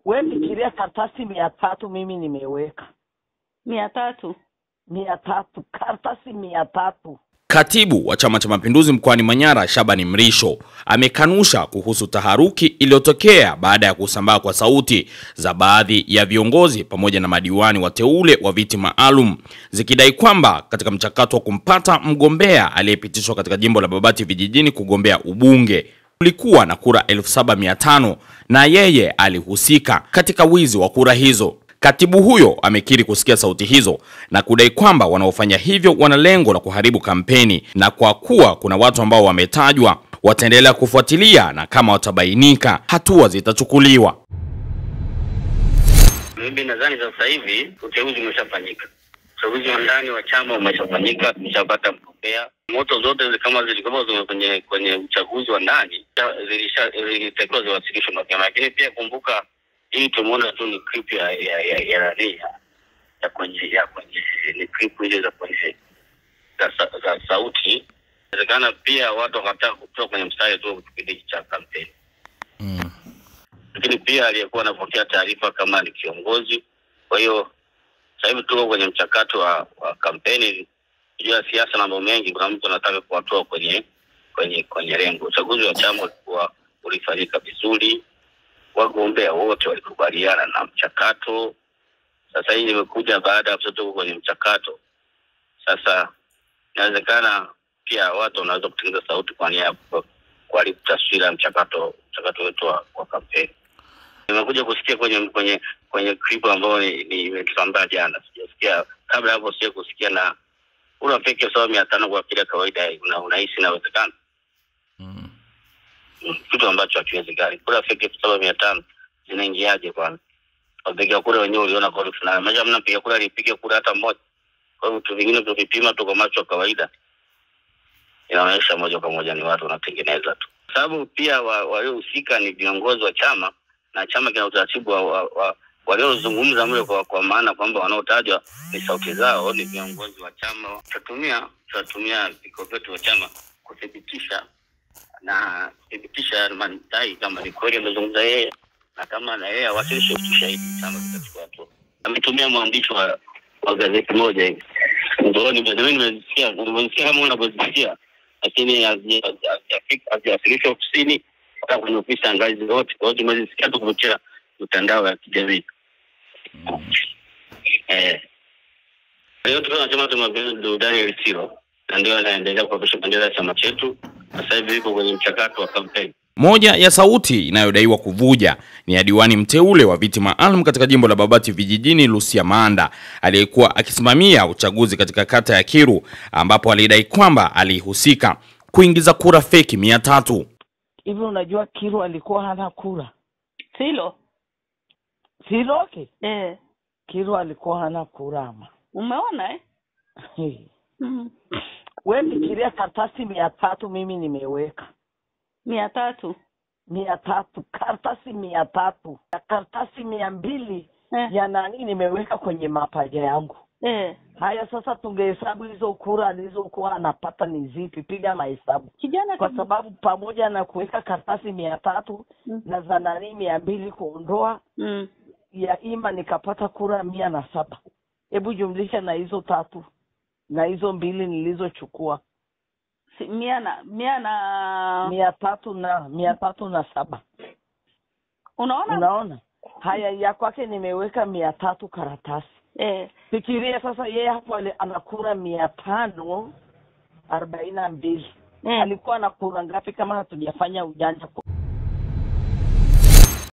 Wewe fikiria karatasi 300 mimi nimeweka. 300. 300, karatasi 300. Katibu wa Chama cha Mapinduzi mkoani Manyara, Shabani Mrisho, amekanusha kuhusu taharuki iliyotokea baada ya kusambaa kwa sauti za baadhi ya viongozi pamoja na madiwani wateule wa viti maalum zikidai kwamba katika mchakato wa kumpata mgombea aliyepitishwa katika jimbo la Babati Vijijini kugombea ubunge kulikuwa na kura 7500 na yeye alihusika katika wizi wa kura hizo. Katibu huyo amekiri kusikia sauti hizo na kudai kwamba wanaofanya hivyo wana lengo la kuharibu kampeni, na kwa kuwa kuna watu ambao wametajwa wataendelea kufuatilia na kama watabainika hatua zitachukuliwa. Mimi nadhani sasa hivi uteuzi umeshafanyika. Uteuzi wa ndani wa chama umeshafanyika, tumeshapata mgombea. Moto zote kama zilikuwa kwenye uchaguzi wa ndani zilitakiwa ziwasilishwe mapema, lakini pia kumbuka hii tumeona tu ni clip ya kwenye ni clip ile za kwenye za sauti. Inawezekana pia watu wakataka kutoka kwenye mstari tu kipindi cha kampeni. Lakini pia aliyekuwa anapokea taarifa kama ni kiongozi. Kwa hiyo sasa hivi tuko kwenye mchakato wa kampeni. Unajua siasa na mambo mengi, kuna mtu anataka kuwatoa kwenye lengo. Uchaguzi wa chama ulifanyika vizuri. Wagombea wote walikubaliana na mchakato. Sasa hii imekuja baada ya kutoka kwenye mchakato. Sasa inawezekana pia watu wanaweza kutengeneza sauti kwa nia kuharibu taswira ya mchakato wetu wa kampeni. Nimekuja kusikia kwenye clip ambayo nimetambaa jana. Sijasikia kabla hapo, sio kusikia na unafiki sawa 500 kwa kila kawaida unahisi inawezekana. Kitu ambacho hakiwezekani. Kura fake 500 zinaingiaje kwanza? Wapiga kura wenyewe uliona kwa fulani. Maana mnapiga kura alipiga kura hata mmoja. Kwa hiyo vitu vingine tukipima tu kwa macho ya kawaida inaonyesha moja kwa moja ni watu wanatengeneza tu. Sababu pia waliohusika ni viongozi wa chama, na chama kina utaratibu waliozungumza mle kwa maana kwamba wanaotajwa ni sauti zao ni viongozi wa chama. Tutatumia vikao vyetu wa chama kuthibitisha madai kama ni kweli amezungumza yeye, na kama na yeye awasilishe ushahidi chama kitachukua tu. Ametumia mwandishi wa gazeti moja hivi. Ndio nimesikia kama unapozisikia, lakini haziwasilisha ofisini hata kwenye ofisi ya ngazi zote. Kwa hiyo tumezisikia tu kupitia mitandao ya kijamii. Leo tunasema tumabendo Daniel Siro, na ndio anaendelea kuhakikisha bendera ya chama chetu. Sasa hivi iko kwenye mchakato wa kampeni. Moja ya sauti inayodaiwa kuvuja ni ya diwani mteule wa viti maalum katika jimbo la Babati Vijijini, Lucia Manda, aliyekuwa akisimamia uchaguzi katika kata ya Kiru, ambapo alidai kwamba alihusika kuingiza kura feki 300. Hivi unajua Kiru alikuwa hana kura? Siloke? Kiru alikuwa hana kura ama. Umeona Wewe fikiria karatasi 300 mimi nimeweka. 300. 300, karatasi 300. Karatasi 200 ya nani nimeweka kwenye mapaja yangu. Haya sasa tungehesabu hizo kura alizokuwa anapata ni zipi, piga mahesabu. Kwa sababu pamoja na kuweka karatasi 300 na za nani 200 kuondoa ya ima nikapata kura 107. Hebu jumlisha na hizo 3 na hizo 2 nilizochukua. 307. Unaona? Haya ya kwake nimeweka 300 karatasi. Fikiria sasa yeye hapo ana kura 542. Alikuwa na kura ngapi kama hatujafanya ujanja?